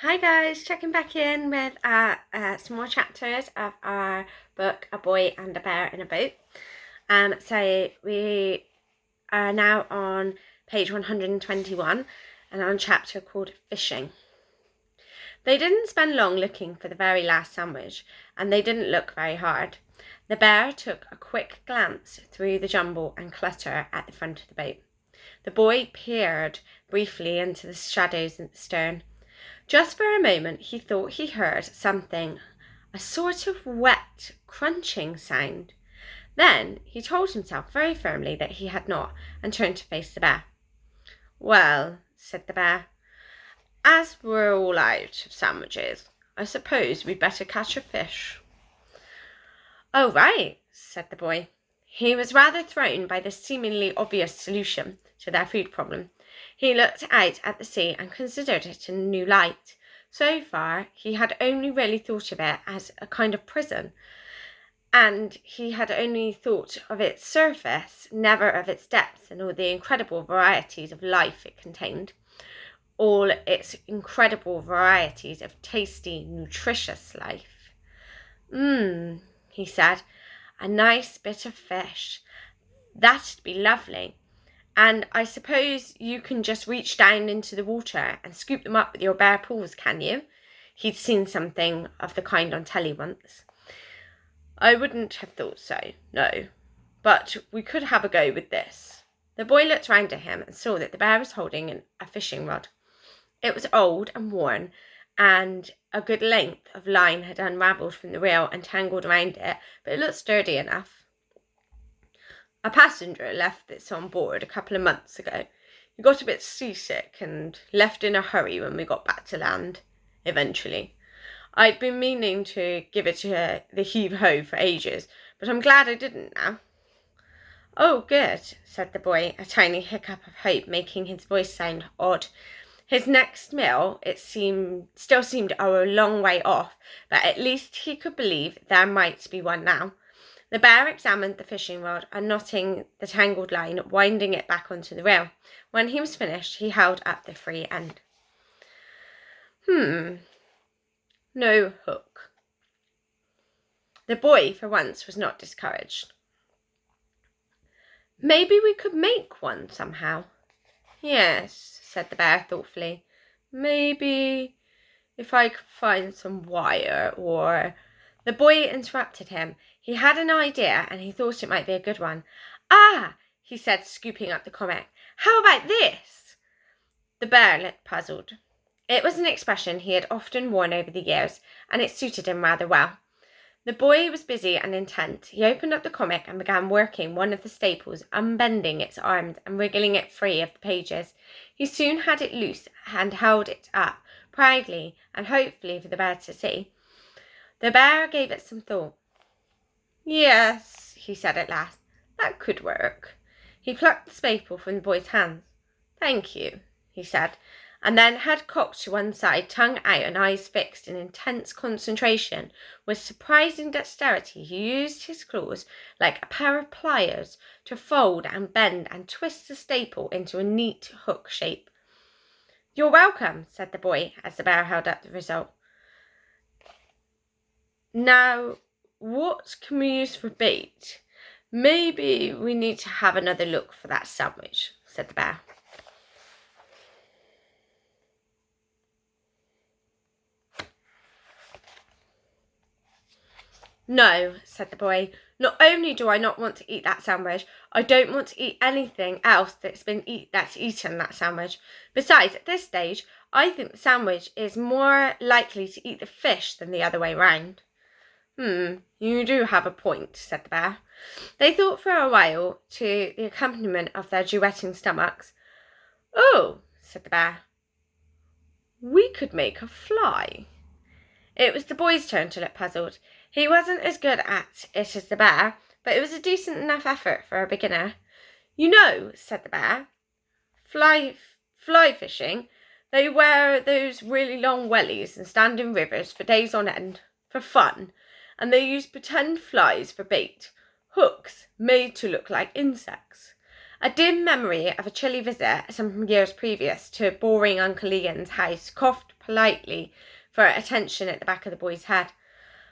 Hi guys, checking back in with some more chapters of our book, A Boy and a Bear in a Boat. So we are now on page 121 and on a chapter called Fishing. They didn't spend long looking for the very last sandwich, and they didn't look very hard. The bear took a quick glance through the jumble and clutter at the front of the boat. The boy peered briefly into the shadows at the stern. Just for a moment he thought he heard something, a sort of wet, crunching sound. Then he told himself very firmly that he had not, and turned to face the bear. "Well," said the bear, "as we're all out of sandwiches, I suppose we'd better catch a fish." "Oh, right," said the boy. He was rather thrown by this seemingly obvious solution to their food problem. He looked out at the sea and considered it in a new light. So far, he had only really thought of it as a kind of prison, and he had only thought of its surface, never of its depths and all the incredible varieties of life it contained, all its incredible varieties of tasty, nutritious life. He said, "a nice bit of fish. That'd be lovely. And I suppose you can just reach down into the water and scoop them up with your bare paws, can you?" He'd seen something of the kind on telly once. "I wouldn't have thought so, no. But we could have a go with this." The boy looked round at him and saw that the bear was holding a fishing rod. It was old and worn, and a good length of line had unravelled from the reel and tangled around it, but it looked sturdy enough. "A passenger left this on board a couple of months ago. He got a bit seasick and left in a hurry when we got back to land, eventually. I'd been meaning to give it the heave-ho for ages, but I'm glad I didn't now." "Oh, good," said the boy, a tiny hiccup of hope making his voice sound odd. His next meal, still seemed a long way off, but at least he could believe there might be one now. The bear examined the fishing rod, unknotting the tangled line, winding it back onto the reel. When he was finished, he held up the free end. No hook." The boy, for once, was not discouraged. "Maybe we could make one somehow." "Yes," said the bear thoughtfully. "Maybe if I could find some wire or—" The boy interrupted him. He had an idea, and he thought it might be a good one. "Ah," he said, scooping up the comic. "How about this?" The bear looked puzzled. It was an expression he had often worn over the years, and it suited him rather well. The boy was busy and intent. He opened up the comic and began working one of the staples, unbending its arms and wriggling it free of the pages. He soon had it loose and held it up, proudly and hopefully for the bear to see. The bear gave it some thought. "Yes," he said at last, "that could work." He plucked the staple from the boy's hands. "Thank you," he said, and then head cocked to one side, tongue out and eyes fixed in intense concentration. With surprising dexterity he used his claws like a pair of pliers to fold and bend and twist the staple into a neat hook shape. "You're welcome," said the boy as the bear held up the result. "Now, what can we use for bait? Maybe we need to have another look for that sandwich," said the bear. "No," said the boy. "Not only do I not want to eat that sandwich, I don't want to eat anything else that's eaten that sandwich. Besides, at this stage, I think the sandwich is more likely to eat the fish than the other way round." You do have a point," said the bear. They thought for a while, to the accompaniment of their duetting stomachs. "Oh," said the bear, "we could make a fly." It was the boy's turn to look puzzled. He wasn't as good at it as the bear, but it was a decent enough effort for a beginner. "You know," said the bear, fly fishing, they wear those really long wellies and stand in rivers for days on end, for fun, and they use pretend flies for bait, hooks made to look like insects." A dim memory of a chilly visit some years previous to boring Uncle Ian's house coughed politely for attention at the back of the boy's head.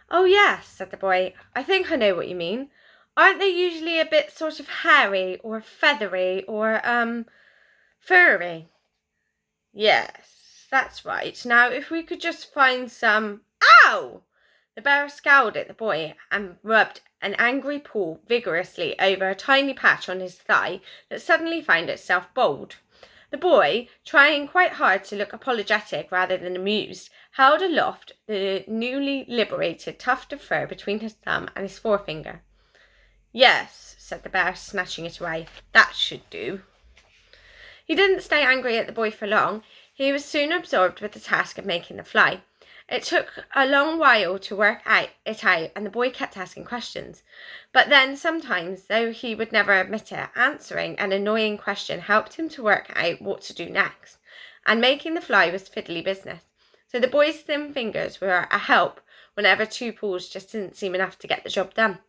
"Oh yes," said the boy, "I think I know what you mean. Aren't they usually a bit sort of hairy or feathery or, furry?" "Yes, that's right. Now, if we could just find some—" Ow! The bear scowled at the boy and rubbed an angry paw vigorously over a tiny patch on his thigh that suddenly found itself bald. The boy, trying quite hard to look apologetic rather than amused, held aloft the newly liberated tuft of fur between his thumb and his forefinger. "Yes," said the bear, snatching it away, "that should do." He didn't stay angry at the boy for long. He was soon absorbed with the task of making the fly. It took a long while to work it out, and the boy kept asking questions. But then, sometimes, though he would never admit it, answering an annoying question helped him to work out what to do next. And making the fly was fiddly business. So the boy's thin fingers were a help whenever two pulls just didn't seem enough to get the job done.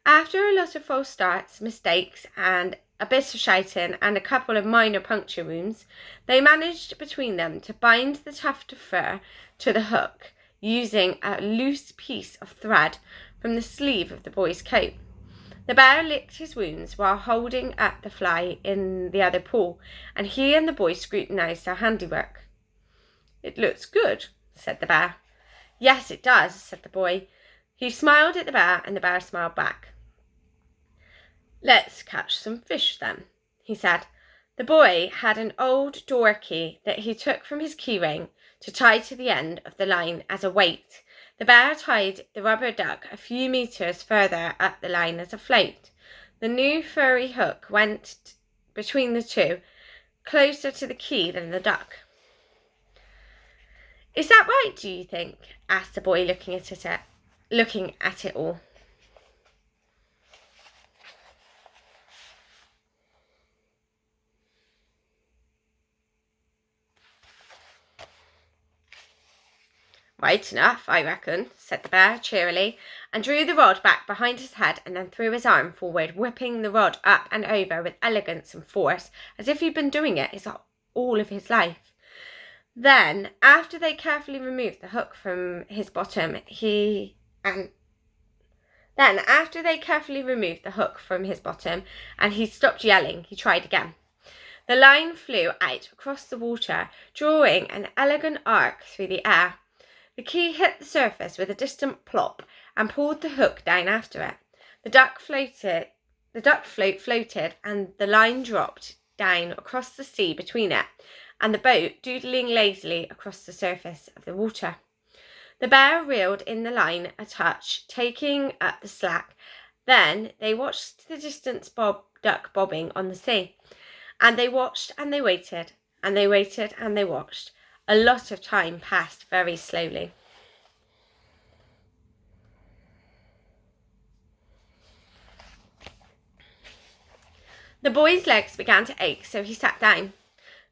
After a lot of false starts, mistakes, and a bit of shouting and a couple of minor puncture wounds, they managed between them to bind the tuft of fur to the hook using a loose piece of thread from the sleeve of the boy's coat. The bear licked his wounds while holding up the fly in the other paw, and he and the boy scrutinized their handiwork. "It looks good," said the bear. "Yes, it does," said the boy. He smiled at the bear, and the bear smiled back. "Let's catch some fish, then," he said. The boy had an old door key that he took from his key ring to tie to the end of the line as a weight. The bear tied the rubber duck a few meters further up the line as a float. The new furry hook went between the two, closer to the key than the duck. "Is that right, do you think?" asked the boy, looking at it all. "Right enough, I reckon," said the bear cheerily, and drew the rod back behind his head and then threw his arm forward, whipping the rod up and over with elegance and force, as if he'd been doing it all of his life. Then, after they carefully removed the hook from his bottom, and he stopped yelling, he tried again. The line flew out across the water, drawing an elegant arc through the air. The key hit the surface with a distant plop and pulled the hook down after it. The duck float floated, and the line dropped down across the sea between it and the boat, doodling lazily across the surface of the water. The bear reeled in the line a touch, taking up the slack. Then they watched the distant duck bobbing on the sea. And they watched and they waited, and they waited and they watched. A lot of time passed very slowly. The boy's legs began to ache, so he sat down.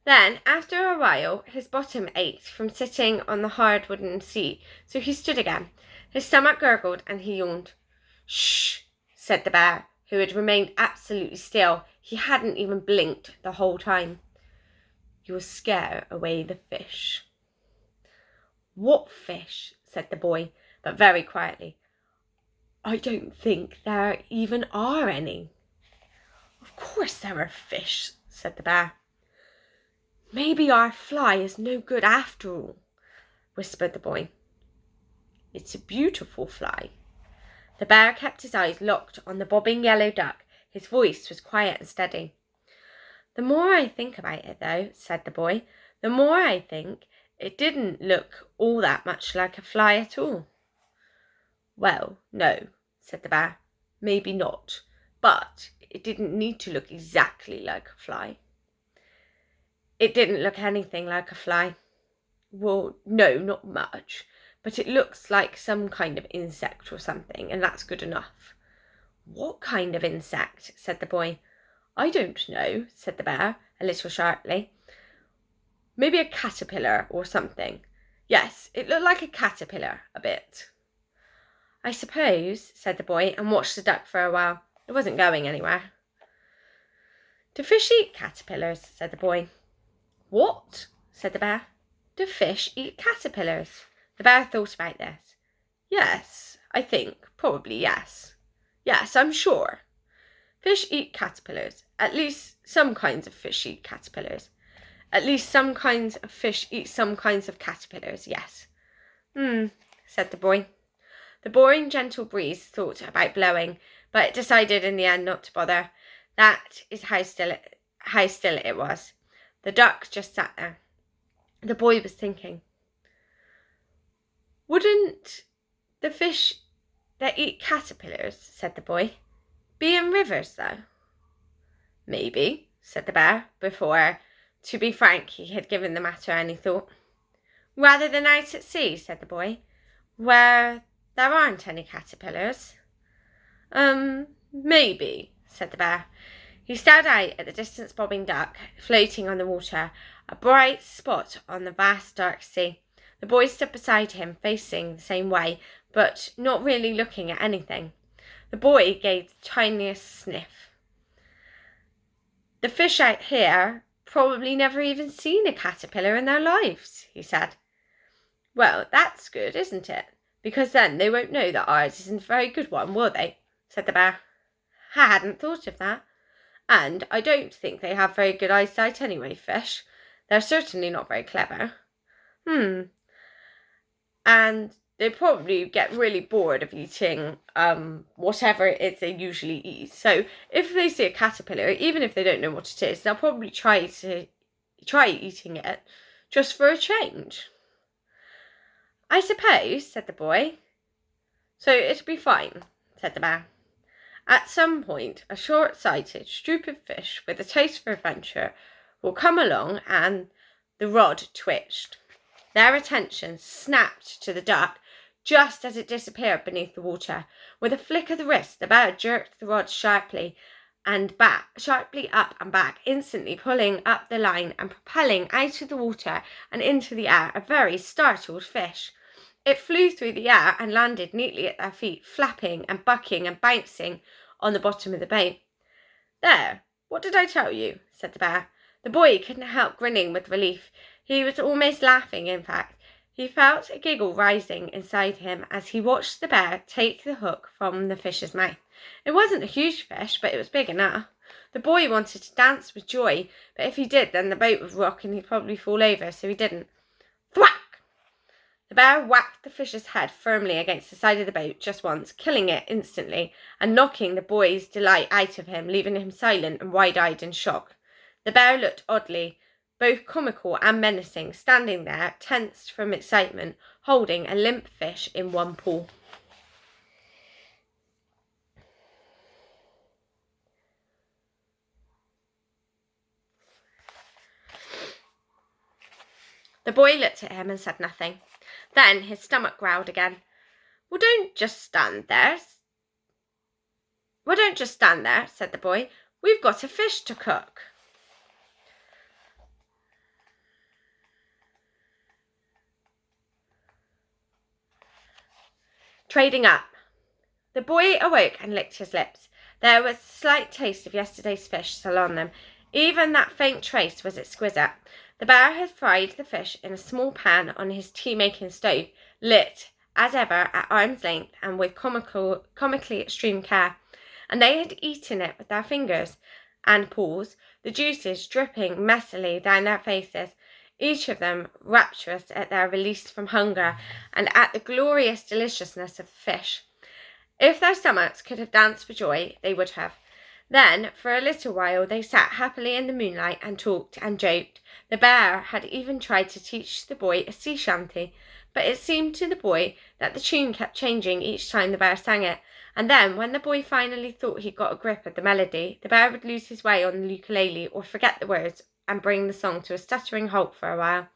Then, after a while, his bottom ached from sitting on the hard wooden seat, so he stood again. His stomach gurgled and he yawned. "Shh," said the bear, who had remained absolutely still. He hadn't even blinked the whole time. "You'll scare away the fish." "What fish?" said the boy, but very quietly. "I don't think there even are any." "Of course there are fish," said the bear. "Maybe our fly is no good after all," whispered the boy. "It's a beautiful fly." The bear kept his eyes locked on the bobbing yellow duck. His voice was quiet and steady. "The more I think about it, though," said the boy, "the more I think it didn't look all that much like a fly at all." "Well, no," said the bear. "Maybe not. But it didn't need to look exactly like a fly." "It didn't look anything like a fly." "Well, no, not much. But it looks like some kind of insect or something, and that's good enough." "What kind of insect?" said the boy. "I don't know," said the bear, a little sharply. "Maybe a caterpillar or something. Yes, it looked like a caterpillar, a bit." "I suppose," said the boy, and watched the duck for a while. It wasn't going anywhere. "Do fish eat caterpillars?" said the boy. "What?" said the bear. Do fish eat caterpillars? The bear thought about this. Yes, I think, probably yes. Yes, I'm sure. Fish eat caterpillars. At least some kinds of fish eat caterpillars. At least some kinds of fish eat some kinds of caterpillars, yes. Said the boy. The boring, gentle breeze thought about blowing, but it decided in the end not to bother. That is how still it was. The duck just sat there. The boy was thinking, wouldn't the fish that eat caterpillars, said the boy, be in rivers, though? Maybe, said the bear, before, to be frank, he had given the matter any thought. Rather than out at sea, said the boy, where there aren't any caterpillars. Maybe, said the bear. He stared out at the distant bobbing duck floating on the water, a bright spot on the vast dark sea. The boy stood beside him, facing the same way, but not really looking at anything. The boy gave the tiniest sniff. The fish out here probably never even seen a caterpillar in their lives, he said. Well, that's good, isn't it? Because then they won't know that ours isn't a very good one, will they? Said the bear. I hadn't thought of that. And I don't think they have very good eyesight anyway, fish. They're certainly not very clever. And they probably get really bored of eating whatever it is they usually eat. So if they see a caterpillar, even if they don't know what it is, they'll probably try eating it just for a change. I suppose, said the boy. So it'll be fine, said the bear. At some point, a short-sighted, stupid fish with a taste for adventure will come along, and the rod twitched. Their attention snapped to the duck just as it disappeared beneath the water. With a flick of the wrist, the bear jerked the rod sharply up and back, instantly pulling up the line and propelling out of the water and into the air a very startled fish. It flew through the air and landed neatly at their feet, flapping and bucking and bouncing on the bottom of the boat. There, what did I tell you? Said the bear. The boy couldn't help grinning with relief. He was almost laughing, in fact. He felt a giggle rising inside him as he watched the bear take the hook from the fish's mouth. It wasn't a huge fish, but it was big enough. The boy wanted to dance with joy, but if he did, then the boat would rock and he'd probably fall over, so he didn't. Thwack! The bear whacked the fish's head firmly against the side of the boat just once, killing it instantly, and knocking the boy's delight out of him, leaving him silent and wide-eyed in shock. The bear looked oddly, both comical and menacing, standing there, tensed from excitement, holding a limp fish in one paw. The boy looked at him and said nothing. Then his stomach growled again. Well, don't just stand there, said the boy. We've got a fish to cook. Trading up. The boy awoke and licked his lips. There was a slight taste of yesterday's fish still on them. Even that faint trace was exquisite. The bear had fried the fish in a small pan on his tea-making stove, lit, as ever, at arm's length and with comically extreme care, and they had eaten it with their fingers and paws, the juices dripping messily down their faces, each of them rapturous at their release from hunger and at the glorious deliciousness of the fish. If their stomachs could have danced for joy, they would have. Then, for a little while, they sat happily in the moonlight and talked and joked. The bear had even tried to teach the boy a sea shanty, but it seemed to the boy that the tune kept changing each time the bear sang it, and then, when the boy finally thought he'd got a grip of the melody, the bear would lose his way on the ukulele or forget the words and bring the song to a stuttering halt for a while.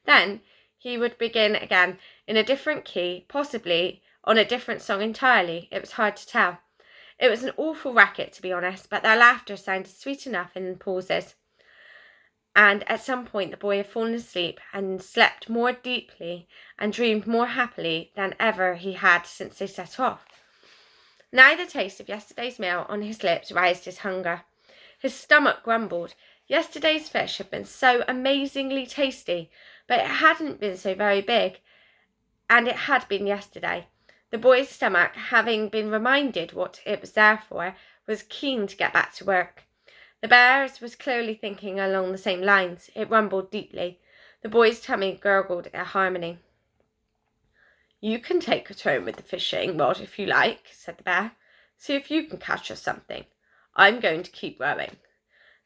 Then he would begin again in a different key, possibly on a different song entirely. It was hard to tell. It was an awful racket, to be honest, but their laughter sounded sweet enough in pauses. And at some point the boy had fallen asleep and slept more deeply and dreamed more happily than ever he had since they set off. Now the taste of yesterday's meal on his lips roused his hunger. His stomach grumbled. Yesterday's fish had been so amazingly tasty, but it hadn't been so very big, and it had been yesterday. The boy's stomach, having been reminded what it was there for, was keen to get back to work. The bear's was clearly thinking along the same lines. It rumbled deeply. The boy's tummy gurgled a harmony. "You can take a turn with the fishing rod if you like," said the bear. "See if you can catch us something. I'm going to keep rowing."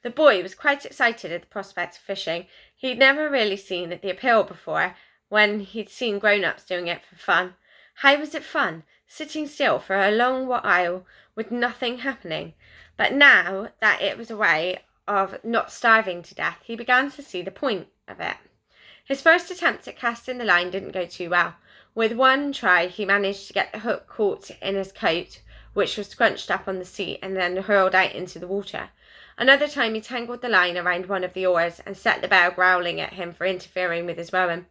The boy was quite excited at the prospect of fishing. He'd never really seen the appeal before, when he'd seen grown-ups doing it for fun. How was it fun, sitting still for a long while with nothing happening? But now that it was a way of not starving to death, he began to see the point of it. His first attempt at casting the line didn't go too well. With one try, he managed to get the hook caught in his coat, which was scrunched up on the seat and then hurled out into the water. Another time he tangled the line around one of the oars and set the bear growling at him for interfering with his rowing.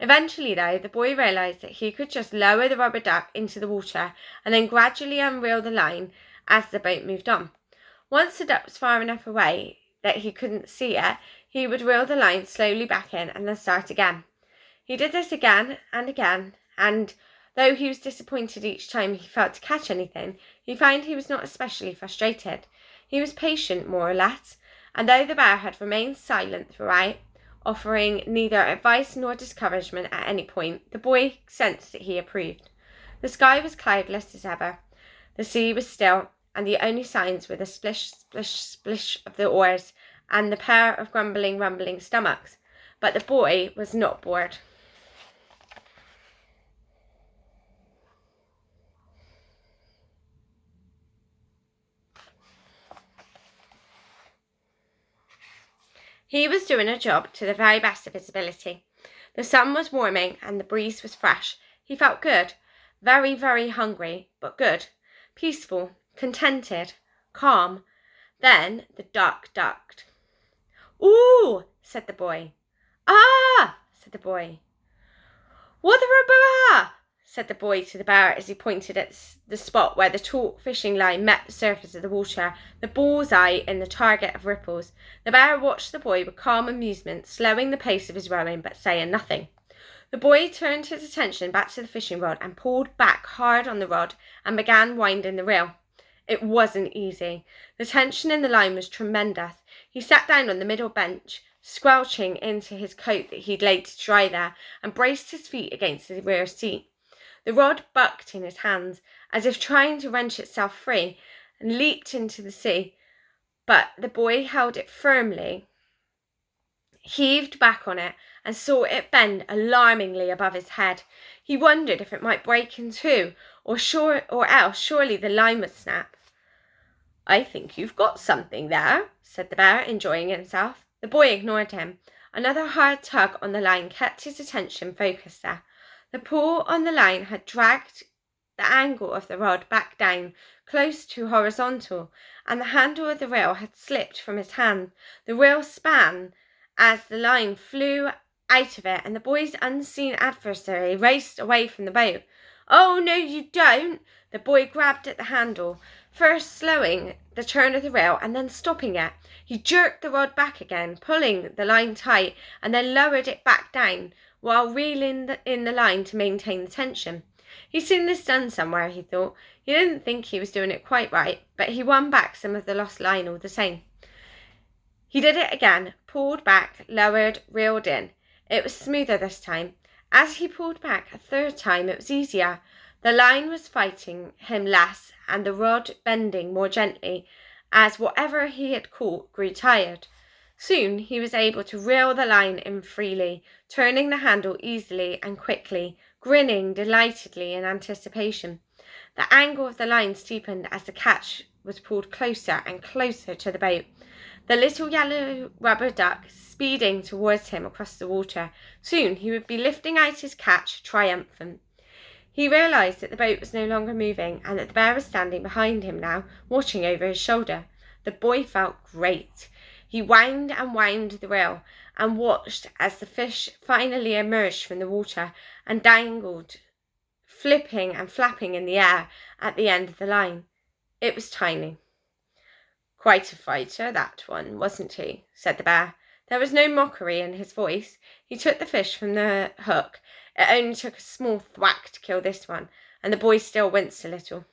Eventually, though, the boy realised that he could just lower the rubber duck into the water and then gradually unreel the line as the boat moved on. Once the duck was far enough away that he couldn't see it, he would reel the line slowly back in and then start again. He did this again, and though he was disappointed each time he failed to catch anything, he found he was not especially frustrated. He was patient, more or less, and though the bear had remained silent throughout, offering neither advice nor discouragement at any point, the boy sensed that he approved. The sky was cloudless as ever. The sea was still, and the only signs were the splish, splish, splish of the oars and the pair of grumbling, rumbling stomachs. But the boy was not bored. He was doing a job to the very best of his ability. The sun was warming and the breeze was fresh. He felt good, very, very hungry, but good, peaceful, contented, calm. Then the duck ducked. "Ooh," said the boy. "Ah," said the boy. "Wotherabah," said the boy to the bear as he pointed at the spot where the taut fishing line met the surface of the water, the bull's-eye in the target of ripples. The bear watched the boy with calm amusement, slowing the pace of his rowing but saying nothing. The boy turned his attention back to the fishing rod and pulled back hard on the rod and began winding the reel. It wasn't easy. The tension in the line was tremendous. He sat down on the middle bench, squelching into his coat that he'd laid to dry there, and braced his feet against the rear seat. The rod bucked in his hands, as if trying to wrench itself free, and leaped into the sea. But the boy held it firmly, heaved back on it, and saw it bend alarmingly above his head. He wondered if it might break in two, or else surely the line would snap. "I think you've got something there," said the bear, enjoying himself. The boy ignored him. Another hard tug on the line kept his attention focused there. The pull on the line had dragged the angle of the rod back down, close to horizontal, and the handle of the reel had slipped from his hand. The reel span as the line flew out of it, and the boy's unseen adversary raced away from the boat. "Oh, no, you don't!" The boy grabbed at the handle, first slowing the turn of the reel and then stopping it. He jerked the rod back again, pulling the line tight, and then lowered it back down while reeling in the line to maintain the tension. He'd seen this done somewhere, he thought. He didn't think he was doing it quite right, but he won back some of the lost line all the same. He did it again, pulled back, lowered, reeled in. It was smoother this time. As he pulled back a third time, it was easier. The line was fighting him less and the rod bending more gently as whatever he had caught grew tired. Soon he was able to reel the line in freely, turning the handle easily and quickly, grinning delightedly in anticipation. The angle of the line steepened as the catch was pulled closer and closer to the boat. The little yellow rubber duck speeding towards him across the water. Soon he would be lifting out his catch, triumphant. He realised that the boat was no longer moving and that the bear was standing behind him now, watching over his shoulder. The boy felt great. He wound and wound the reel and watched as the fish finally emerged from the water and dangled, flipping and flapping in the air at the end of the line. It was tiny. "Quite a fighter, that one, wasn't he?" said the bear. There was no mockery in his voice. He took the fish from the hook. It only took a small thwack to kill this one, and the boy still winced a little.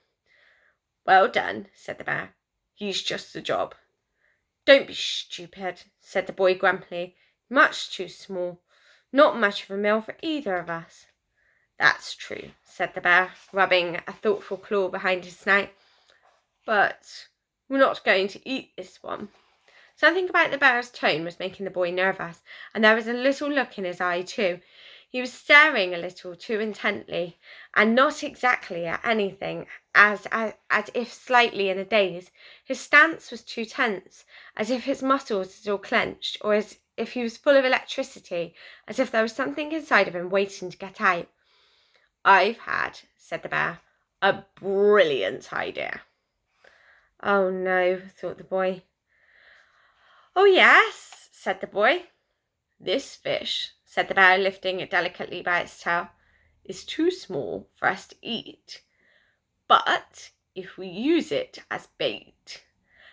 "Well done," said the bear. "He's just the job." "Don't be stupid," said the boy grumpily. "Much too small. Not much of a meal for either of us." "That's true," said the bear, rubbing a thoughtful claw behind his snout. "But we're not going to eat this one." Something about the bear's tone was making the boy nervous, and there was a little look in his eye too. He was staring a little too intently, and not exactly at anything, as if slightly in a daze. His stance was too tense, as if his muscles had all clenched, or as if he was full of electricity, as if there was something inside of him waiting to get out. "I've had," said the bear, "a brilliant idea." "Oh no," thought the boy. "Oh yes," said the boy. "This fish," said the bear, lifting it delicately by its tail, "is too small for us to eat. But if we use it as bait—"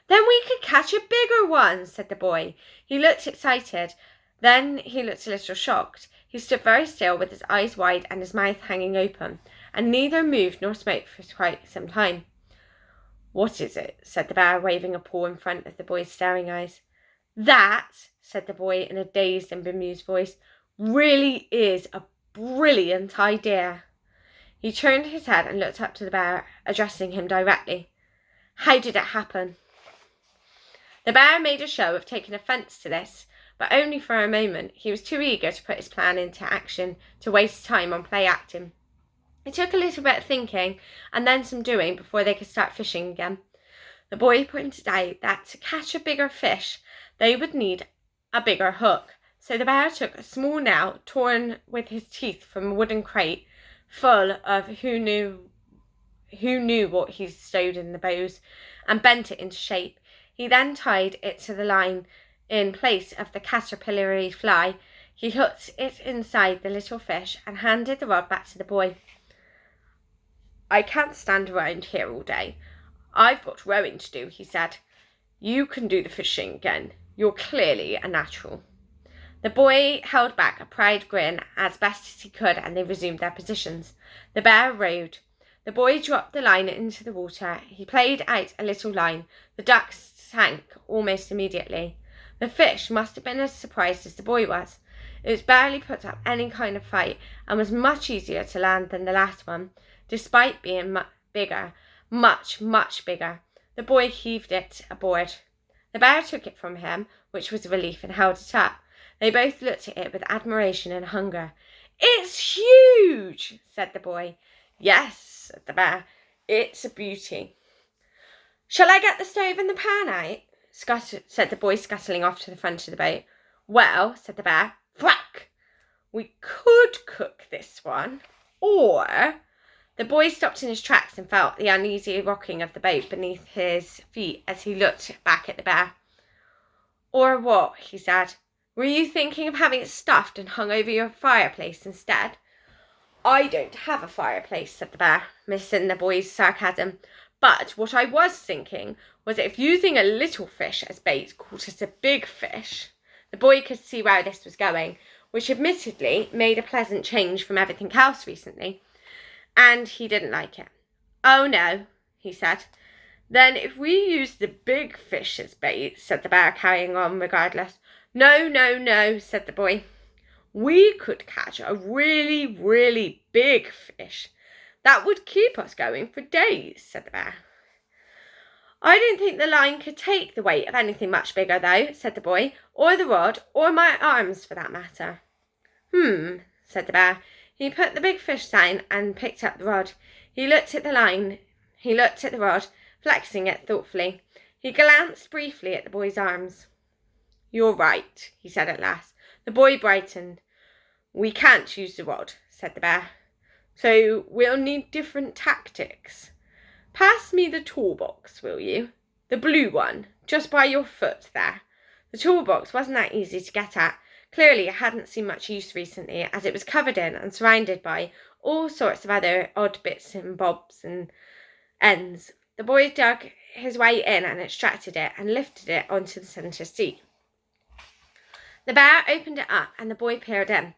"Then we could catch a bigger one," said the boy. He looked excited. Then he looked a little shocked. He stood very still with his eyes wide and his mouth hanging open, and neither moved nor spoke for quite some time. "What is it?" said the bear, waving a paw in front of the boy's staring eyes. "That," said the boy in a dazed and bemused voice, "really is a brilliant idea." He turned his head and looked up to the bear, addressing him directly. "How did it happen?" The bear made a show of taking offence to this, but only for a moment. He was too eager to put his plan into action to waste time on play acting. It took a little bit of thinking and then some doing before they could start fishing again. The boy pointed out that to catch a bigger fish, they would need a bigger hook. So the bear took a small nail torn with his teeth from a wooden crate full of who knew what he stowed in the bows, and bent it into shape. He then tied it to the line in place of the caterpillary fly. He hooked it inside the little fish and handed the rod back to the boy. "I can't stand around here all day. I've got rowing to do," he said. "You can do the fishing again. You're clearly a natural." The boy held back a proud grin as best as he could, and they resumed their positions. The bear rowed. The boy dropped the line into the water. He played out a little line. The ducks sank almost immediately. The fish must have been as surprised as the boy was. It was barely put up any kind of fight, and was much easier to land than the last one, despite being bigger, much, much bigger. The boy heaved it aboard. The bear took it from him, which was a relief, and held it up. They both looked at it with admiration and hunger. "It's huge," said the boy. "Yes," said the bear, "it's a beauty." "Shall I get the stove and the pan out?" said the boy, scuttling off to the front of the boat. "Well," said the bear, "thwack! We could cook this one, or—" The boy stopped in his tracks and felt the uneasy rocking of the boat beneath his feet as he looked back at the bear. "Or what?" he said. "Were you thinking of having it stuffed and hung over your fireplace instead?" "I don't have a fireplace," said the bear, missing the boy's sarcasm. "But what I was thinking was that if using a little fish as bait caught us a big fish—" The boy could see where this was going, which admittedly made a pleasant change from everything else recently, and he didn't like it. "Oh no," he said. "Then if we use the big fish as bait," said the bear, carrying on regardless. "No, no, no," said the boy. "We could catch a really, really big fish. That would keep us going for days," said the bear. "I don't think the line could take the weight of anything much bigger, though," said the boy, "or the rod, or my arms for that matter." Said the bear. He put the big fish down and picked up the rod. He looked at the line. He looked at the rod, flexing it thoughtfully. He glanced briefly at the boy's arms. "You're right," he said at last. The boy brightened. "We can't use the rod," said the bear. "So we'll need different tactics. Pass me the toolbox, will you? The blue one, just by your foot there." The toolbox wasn't that easy to get at. Clearly it hadn't seen much use recently, as it was covered in and surrounded by all sorts of other odd bits and bobs and ends. The boy dug his way in and extracted it and lifted it onto the centre seat. The bear opened it up and the boy peered in.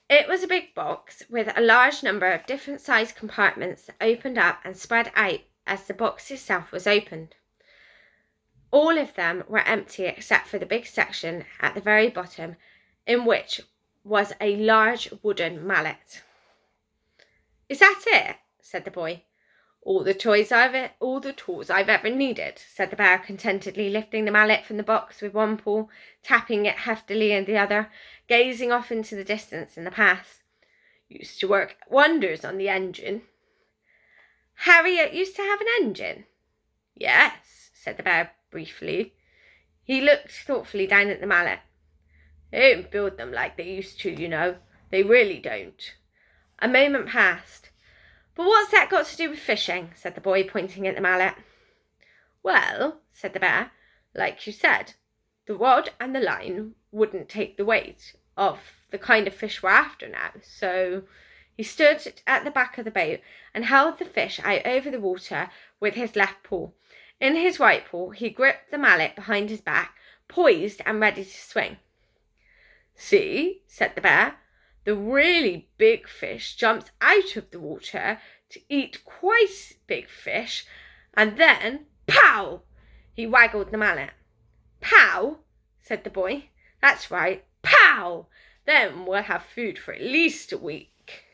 It was a big box with a large number of different sized compartments that opened up and spread out as the box itself was opened. All of them were empty except for the big section at the very bottom, in which was a large wooden mallet. "Is that it?" said the boy. All the tools I've ever needed," said the bear contentedly, lifting the mallet from the box with one paw, tapping it heftily in the other, gazing off into the distance in the past. "Used to work wonders on the engine." "Harriet used to have an engine?" "Yes," said the bear briefly. He looked thoughtfully down at the mallet. "They don't build them like they used to, you know. They really don't." A moment passed. "But what's that got to do with fishing?" said the boy, pointing at the mallet. "Well," said the bear, "like you said, the rod and the line wouldn't take the weight of the kind of fish we're after now, so—" He stood at the back of the boat and held the fish out over the water with his left paw. In his right paw, he gripped the mallet behind his back, poised and ready to swing. "See," said the bear, "the really big fish jumps out of the water to eat quite big fish, and then, pow!" He waggled the mallet. "Pow!" said the boy. "That's right, pow! Then we'll have food for at least a week.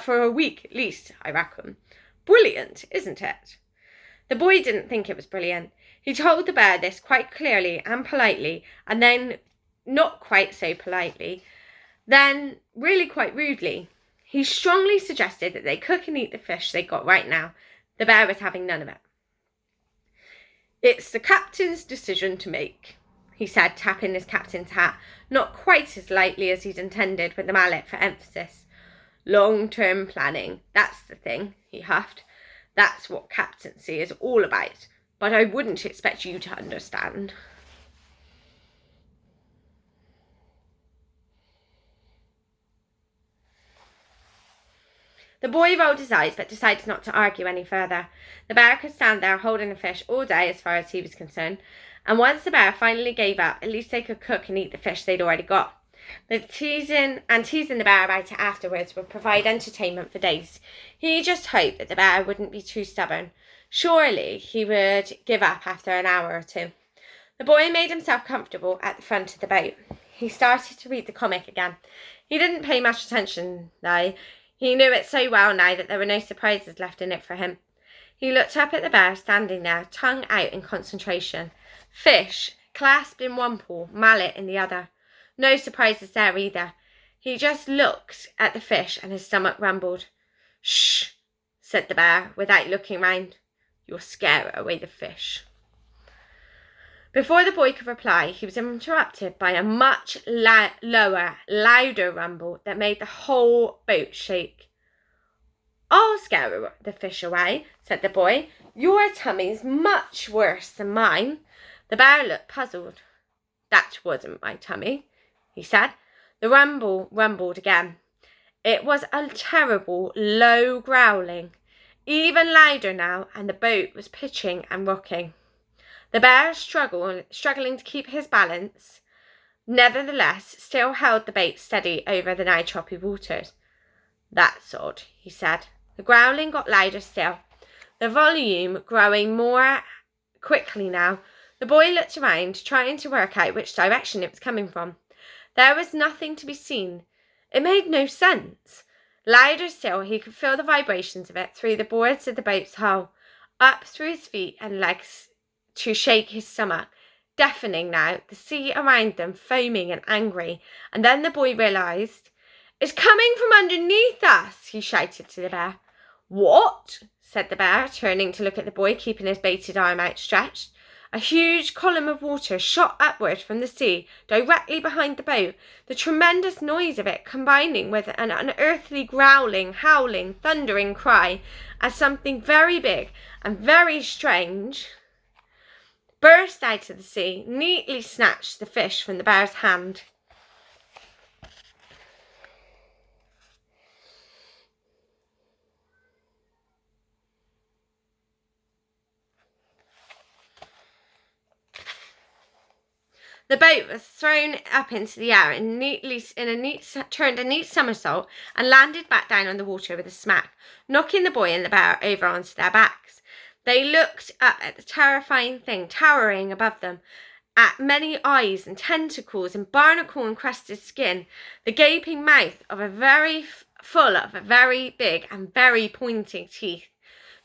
For a week at least, I reckon. Brilliant, isn't it?" The boy didn't think it was brilliant. He told the bear this quite clearly and politely, and then not quite so politely, then really quite rudely. He strongly suggested that they cook and eat the fish they got right now. The bear was having none of it. "It's the captain's decision to make," he said, tapping his captain's hat, not quite as lightly as he'd intended, with the mallet for emphasis. "Long-term planning, that's the thing," he huffed. "That's what captaincy is all about, but I wouldn't expect you to understand." The boy rolled his eyes but decided not to argue any further. The bear could stand there holding the fish all day as far as he was concerned, and once the bear finally gave up, at least they could cook and eat the fish they'd already got. Teasing the bear about it afterwards would provide entertainment for days. He just hoped that the bear wouldn't be too stubborn. Surely he would give up after an hour or two. The boy made himself comfortable at the front of the boat. He started to read the comic again. He didn't pay much attention, though. He knew it so well now that there were no surprises left in it for him. He looked up at the bear standing there, tongue out in concentration. Fish clasped in one paw, mallet in the other. No surprises there either. He just looked at the fish and his stomach rumbled. "Shh," said the bear, without looking round. "You'll scare away the fish." Before the boy could reply, he was interrupted by a much lower, louder rumble that made the whole boat shake. "I'll scare the fish away," said the boy. "Your tummy's much worse than mine." The bear looked puzzled. "That wasn't my tummy," he said. The rumble rumbled again. It was a terrible, low growling, even louder now, and the boat was pitching and rocking. The bear, struggling to keep his balance, nevertheless still held the bait steady over the now choppy waters. "That's odd," he said. The growling got louder still, the volume growing more quickly now. The boy looked around, trying to work out which direction it was coming from. There was nothing to be seen. It made no sense. Louder still, he could feel the vibrations of it through the boards of the boat's hull, up through his feet and legs to shake his stomach. Deafening now, the sea around them foaming and angry. And then the boy realised. "It's coming from underneath us," he shouted to the bear. "What?" said the bear, turning to look at the boy, keeping his baited arm outstretched. A huge column of water shot upward from the sea, directly behind the boat, the tremendous noise of it combining with an unearthly growling, howling, thundering cry, as something very big and very strange burst out of the sea, neatly snatched the fish from the bear's hand. The boat was thrown up into the air and turned a neat somersault and landed back down on the water with a smack, knocking the boy and the bear over onto their backs. They looked up at the terrifying thing towering above them, at many eyes and tentacles and barnacle-encrusted skin, the gaping mouth of full of very big and very pointy teeth.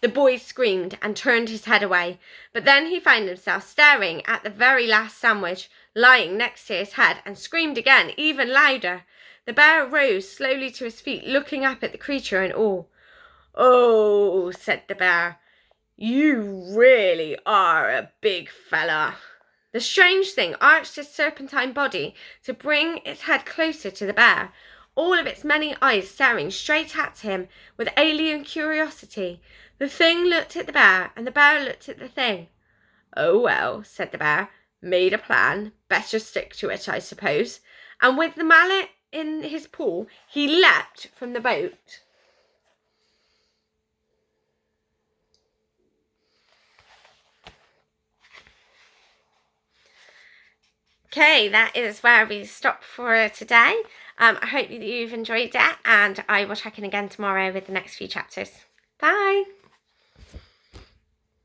The boy screamed and turned his head away, but then he found himself staring at the very last sandwich lying next to his head and screamed again, even louder. The bear rose slowly to his feet, looking up at the creature in awe. "Oh," said the bear, "you really are a big fella." The strange thing arched its serpentine body to bring its head closer to the bear, all of its many eyes staring straight at him with alien curiosity. The thing looked at the bear, and the bear looked at the thing. "Oh well," said the bear, "made a plan. Better stick to it, I suppose." And with the mallet in his paw, he leapt from the boat. Okay, that is where we stop for today. I hope that you've enjoyed it, and I will check in again tomorrow with the next few chapters. Bye!